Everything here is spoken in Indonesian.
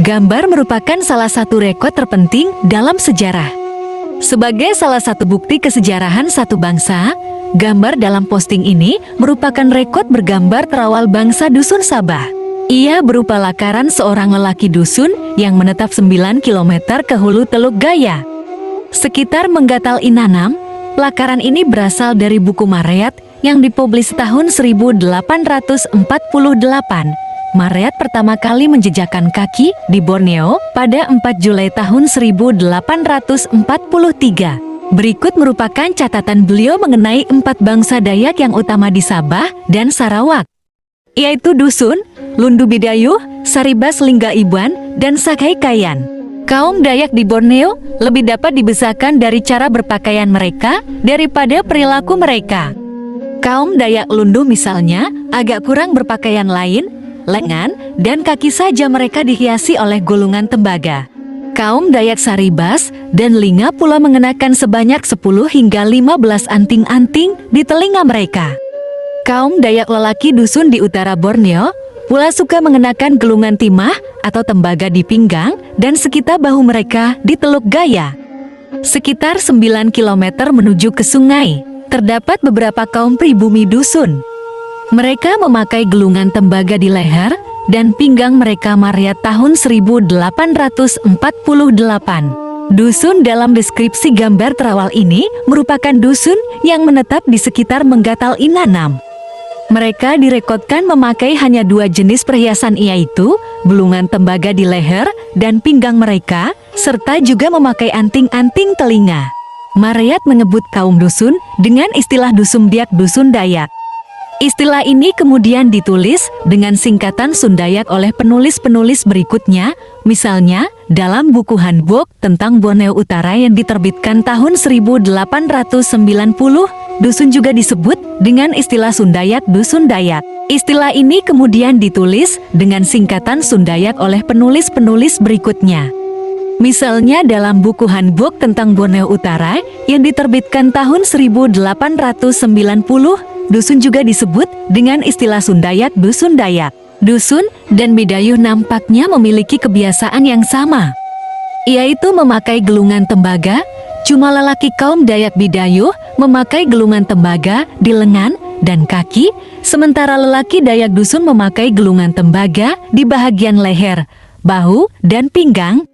Gambar merupakan salah satu rekod terpenting dalam sejarah. Sebagai salah satu bukti kesejarahan satu bangsa, gambar dalam posting ini merupakan rekod bergambar terawal bangsa Dusun Sabah. Ia berupa lakaran seorang lelaki dusun yang menetap 9 km ke hulu Teluk Gaya. Sekitar Menggatal Inanam, lakaran ini berasal dari buku Mareat yang dipublis tahun 1848. Mareat pertama kali menjejakkan kaki di Borneo pada 4 Julai tahun 1843. Berikut merupakan catatan beliau mengenai 4 bangsa Dayak yang utama di Sabah dan Sarawak, yaitu Dusun, Lundu Bidayuh, Saribas Lingga Iban, dan Sakai Kayan. Kaum Dayak di Borneo lebih dapat dibesarkan dari cara berpakaian mereka daripada perilaku mereka. Kaum Dayak Lundu misalnya agak kurang berpakaian lain, lengan dan kaki saja mereka dihiasi oleh gulungan tembaga. Kaum Dayak Saribas dan Lingga pula mengenakan sebanyak 10 hingga 15 anting-anting di telinga mereka. Kaum Dayak lelaki dusun di utara Borneo pula suka mengenakan gelungan timah atau tembaga di pinggang dan sekitar bahu mereka di Teluk Gaya. Sekitar 9 km menuju ke sungai, terdapat beberapa kaum pribumi dusun. Mereka memakai gelungan tembaga di leher dan pinggang mereka Mareat tahun 1848. Dusun dalam deskripsi gambar terawal ini merupakan dusun yang menetap di sekitar Menggatal Inanam. Mereka direkodkan memakai hanya 2 jenis perhiasan, yaitu gelungan tembaga di leher dan pinggang mereka, serta juga memakai anting-anting telinga. Mareat menyebut kaum dusun dengan istilah Dusumdiak Dusun Dayak. Istilah ini kemudian ditulis dengan singkatan Sundayak oleh penulis-penulis berikutnya, misalnya dalam buku Handbook tentang Borneo Utara yang diterbitkan tahun 1890, dusun juga disebut dengan istilah Sundayak Dusun Dayak. Istilah ini kemudian ditulis dengan singkatan Sundayak oleh penulis-penulis berikutnya. Misalnya dalam buku Handbook tentang Borneo Utara yang diterbitkan tahun 1890, dusun juga disebut dengan istilah Sundayak Dusun Dayak. Dusun dan Bidayuh nampaknya memiliki kebiasaan yang sama, yaitu memakai gelungan tembaga. Cuma lelaki kaum Dayak Bidayuh memakai gelungan tembaga di lengan dan kaki, sementara lelaki Dayak dusun memakai gelungan tembaga di bahagian leher, bahu, dan pinggang.